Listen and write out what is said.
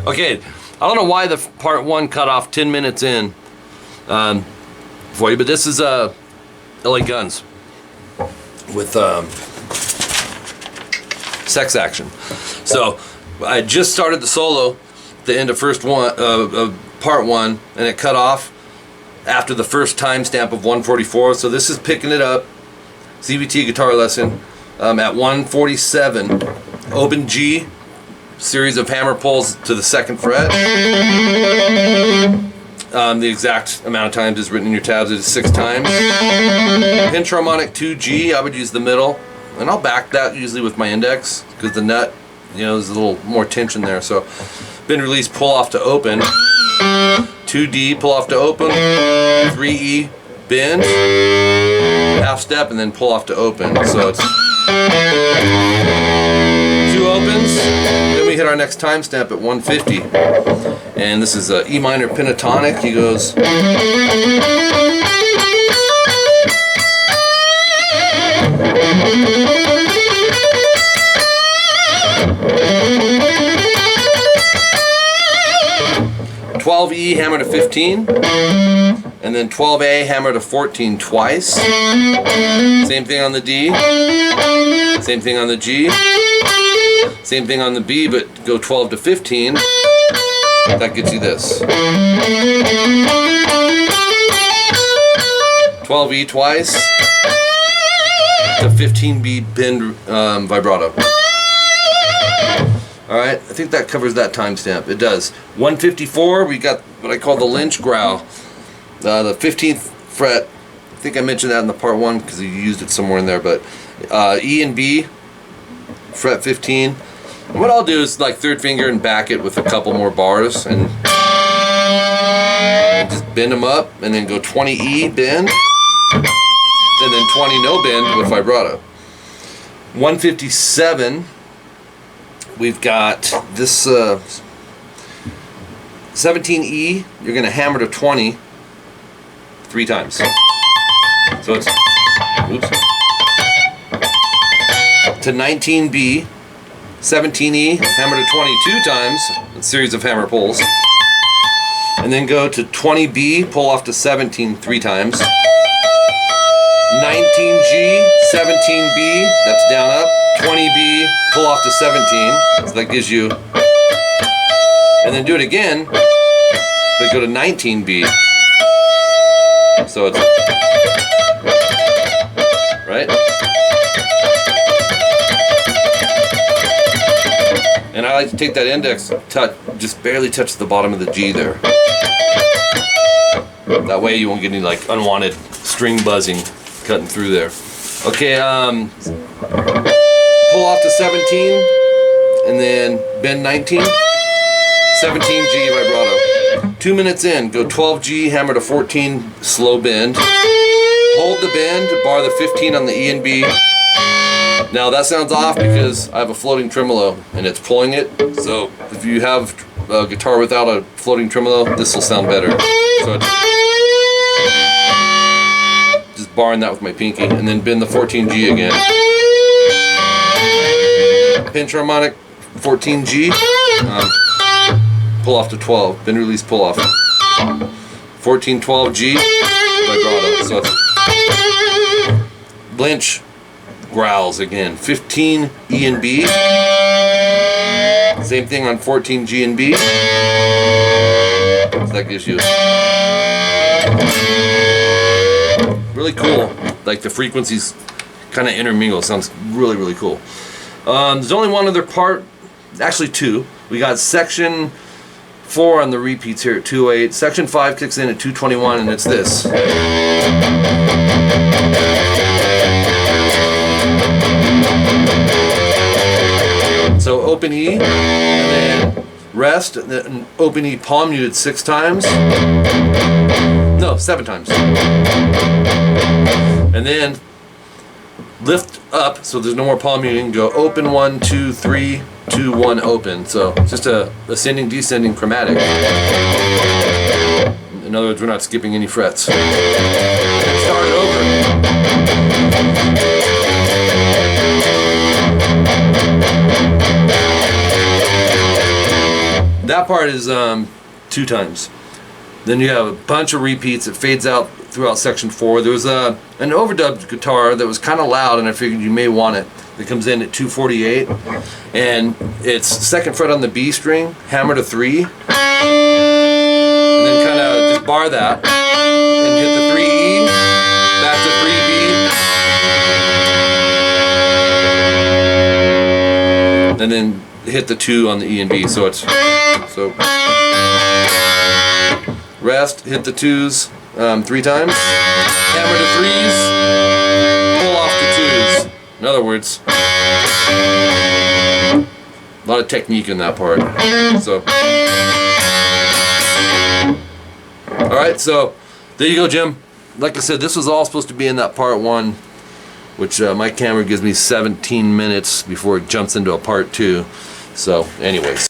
Okay, I don't know why the part 1 cut off 10 minutes in for you, but this is LA Guns with Sex Action. So I just started the solo at the end of part 1, and it cut off after the first timestamp of 144. So this is picking it up. CVT guitar lesson at 147. Open G, series of hammer pulls to the 2nd fret. The exact amount of times is written in your tabs. It is 6 times. Pinch harmonic 2G, I would use the middle, and I'll back that usually with my index because the nut, you know, there's a little more tension there. So bend release, pull off to open. 2D, pull off to open. 3E, bend, half step, and then pull off to open. So it's 2 opens. Then we hit our next time stamp at 150, and this is a E minor pentatonic. He goes. 12E hammer to 15, and then 12A hammer to 14 twice. Same thing on the D, same thing on the G, same thing on the B, but go 12 to 15. That gets you this. 12E twice to 15B bend vibrato. Alright, I think that covers that timestamp. It does. 154, we got what I call the Lynch growl. The 15th fret, I think I mentioned that in the part 1 because you used it somewhere in there, but E and B, fret 15. And what I'll do is like 3rd finger and back it with a couple more bars and just bend them up, and then go 20E bend, and then 20 no bend with vibrato. 157, we've got this 17E, you're going to hammer to 20 3 times. So it's, oops, to 19B, 17E, hammer to 22 times, a series of hammer pulls. And then go to 20B, pull off to 17 3 times. 19G, 17B, that's down up. 20B, pull off to 17, so that gives you, and then do it again, but go to 19B. So it's, right? And I like to take that index, just barely touch the bottom of the G there. That way you won't get any like unwanted string buzzing cutting through there. Okay, pull off to 17, and then bend 19, 17G vibrato. 2 minutes in, go 12G, hammer to 14, slow bend. Hold the bend, bar the 15 on the E and B. Now that sounds off because I have a floating tremolo and it's pulling it. So if you have a guitar without a floating tremolo, this will sound better. So it's just barring that with my pinky, and then bend the 14G again. Pinch harmonic 14G, pull off to 12, bend release pull off. 14 12G vibrato. So it's Lynch growls again. 15 E and B, same thing on 14 G and B. So that gives you really cool. Like the frequencies kind of intermingle. Sounds really, really cool. There's only one other part, actually 2. We got section 4 on the repeats here at 208. Section 5 kicks in at 221, and it's this. So open E, and then rest, and then open E palm muted 6 times. No, 7 times. And then lift up, so there's no more palm muting. Go open 1, 2, 3, 2, 1, open. So just a ascending, descending chromatic. In other words, we're not skipping any frets. Start it over. that part is 2 times. Then you have a bunch of repeats. It fades out throughout section 4. There was an overdubbed guitar that was kind of loud, and I figured you may want it. That comes in at 248, and it's 2nd fret on the B string, hammer to 3, and then kind of just bar that, and hit the 3E, back to 3B, and then hit the 2 on the E and B. So it's rest, hit the 2s 3 times, hammer to 3s, pull off the 2s. In other words, a lot of technique in that part. So, all right, so there you go, Jim. Like I said, this was all supposed to be in that part 1, which my camera gives me 17 minutes before it jumps into a part 2. So, anyways.